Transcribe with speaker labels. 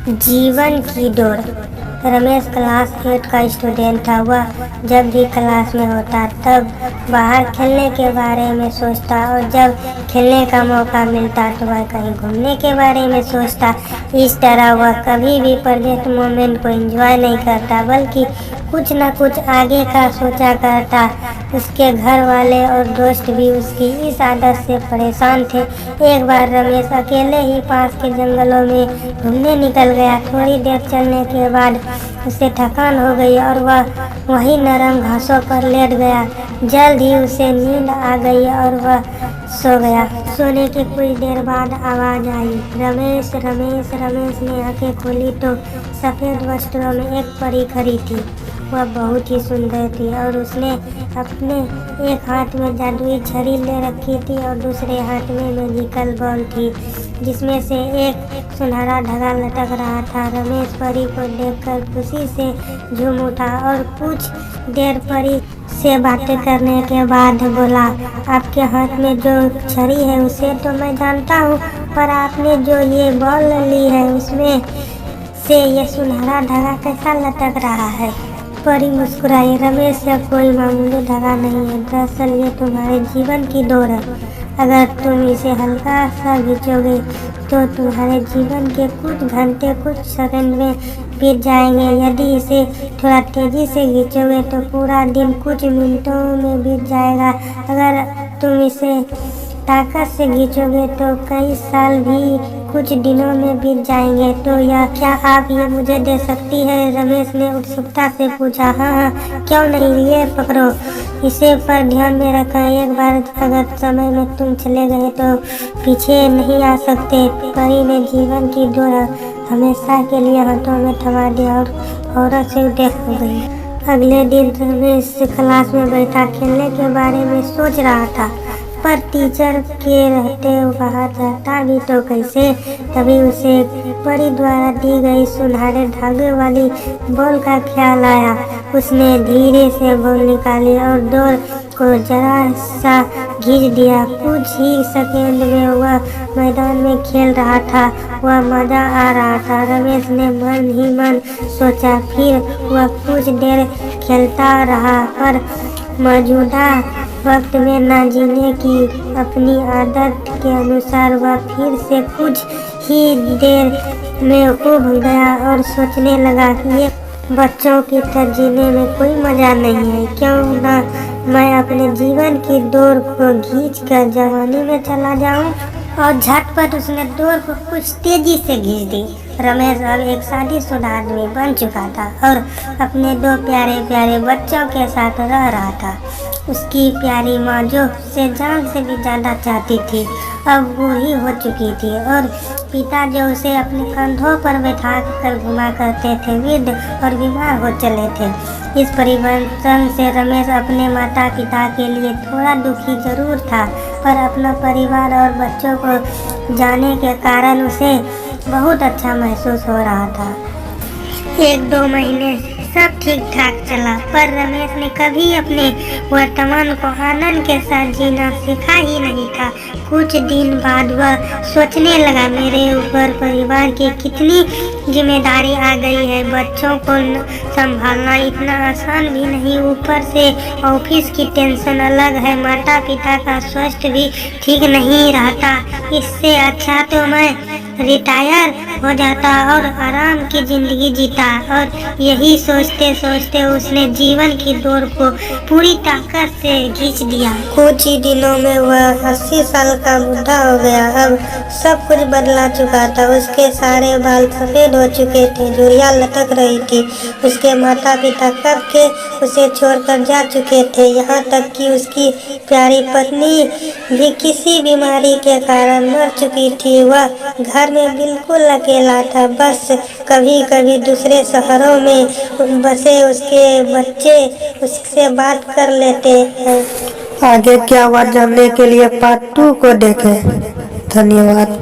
Speaker 1: जीवन की दौड़। रमेश क्लास 8 का स्टूडेंट था। वह जब भी क्लास में होता तब बाहर खेलने के बारे में सोचता और जब खेलने का मौका मिलता तो वह कहीं घूमने के बारे में सोचता। इस तरह वह कभी भी प्रेजेंट मोमेंट को एंजॉय नहीं करता बल्कि कुछ न कुछ आगे का सोचा करता। उसके घर वाले और दोस्त भी उसकी इस आदत से परेशान थे। एक बार रमेश अकेले ही पास के जंगलों में घूमने निकल गया। थोड़ी देर चलने के बाद उसे थकान हो गई और वह वहीं नरम घासों पर लेट गया। जल्द ही उसे नींद आ गई और वह सो गया। सोने के कुछ देर बाद आवाज़ आई, रमेश रमेश। रमेश ने आंखें खोली तो सफ़ेद वस्त्रों में एक परी खड़ी थी। वह बहुत ही सुंदर थी और उसने अपने एक हाथ में जादुई छड़ी ले रखी थी और दूसरे हाथ में मैजिकल बॉल थी जिसमें से एक सुनहरा धागा लटक रहा था। रमेश परी को देखकर खुशी से झूम उठा और कुछ देर परी से बातें करने के बाद बोला, आपके हाथ में जो छड़ी है उसे तो मैं जानता हूँ, पर आपने जो ये बॉल ली है उसमें से ये सुनहरा धागा कैसा लटक रहा है? परी मुस्कुराई, रमेश यह कोई मामूली धागा नहीं है, दरअसल ये तुम्हारे जीवन की दौड़ है। अगर तुम इसे हल्का सा खींचोगे तो तुम्हारे जीवन के कुछ घंटे कुछ सेकंड में बीत जाएंगे। यदि इसे थोड़ा तेजी से खींचोगे तो पूरा दिन कुछ मिनटों में बीत जाएगा। अगर तुम इसे ताकत से खींचोगे तो कई साल भी कुछ दिनों में बीत जाएंगे। तो यह क्या आप ये मुझे दे सकती है? रमेश ने उत्सुकता से पूछा। हाँ, क्यों नहीं, ये पकड़ो, इसे पर ध्यान में रखा। एक बार अगर समय में तुम चले गए तो पीछे नहीं आ सकते। परी ने जीवन की दौड़ हमेशा के लिए हाथों में थमा दिया और औरत से देख गई। अगले दिन रमेश क्लास में बैठा खेलने के बारे में सोच रहा था, पर टीचर के रहते बाहर रहता भी तो कैसे। तभी उसे परी द्वारा दी गई सुनहरे धागे वाली बॉल का ख्याल आया। उसने धीरे से बॉल निकाली और डोर को जरा सा खींच दिया। कुछ ही सेकंड में वह मैदान में खेल रहा था। वह मजा आ रहा था। रमेश ने मन ही मन सोचा। फिर वह कुछ देर खेलता रहा, पर मौजूदा वक्त में न जीने की अपनी आदत के अनुसार वह फिर से कुछ ही देर में उब गया और सोचने लगा कि ये बच्चों की तरह जीने में कोई मज़ा नहीं है। क्यों ना मैं अपने जीवन की दौड़ को खींचकर जवानी में चला जाऊं? और झटपट उसने दौड़ को कुछ तेजी से खींच दी। रमेश अब एक शादीशुदा आदमी बन चुका था और अपने 2 प्यारे प्यारे बच्चों के साथ रह रहा था। उसकी प्यारी माँ जो उसे जान से भी ज़्यादा चाहती थी अब बूढ़ी हो चुकी थी और पिता जो उसे अपने कंधों पर बैठा कर घुमा करते थे वृद्ध और बीमार हो चले थे। इस परिवर्तन से रमेश अपने माता पिता के लिए थोड़ा दुखी जरूर था, पर अपना परिवार और बच्चों को जाने के कारण उसे बहुत अच्छा महसूस हो रहा था। 1-2 महीने सब ठीक ठाक चला, पर रमेश ने कभी अपने वर्तमान को आनंद के साथ जीना सीखा ही नहीं था। कुछ दिन बाद वह सोचने लगा, मेरे ऊपर परिवार की कितनी जिम्मेदारी आ गई है। बच्चों को संभालना इतना आसान भी नहीं, ऊपर से ऑफिस की टेंशन अलग है, माता पिता का स्वास्थ्य भी ठीक नहीं रहता। इससे अच्छा तो मैं रिटायर हो जाता और आराम की जिंदगी जीता। और यही सोचते सोचते उसने जीवन की दौड़ को पूरी ताकत से खींच दिया। कुछ ही दिनों में वह 80 साल का बुढ़ा हो गया। अब सब कुछ बदला चुका था। उसके सारे बाल सफेद हो चुके थे, झुर्रियाँ लटक रही थी। उसके माता पिता कब के उसे छोड़कर जा चुके थे। यहाँ तक कि उसकी प्यारी पत्नी भी किसी बीमारी के कारण मर चुकी थी। वह घर में बिल्कुल अकेला था। बस कभी कभी दूसरे शहरों में बसे उसके बच्चे उससे बात कर लेते हैं।
Speaker 2: आगे क्या हुआ जानने के लिए पार्ट 2 को देखें। धन्यवाद।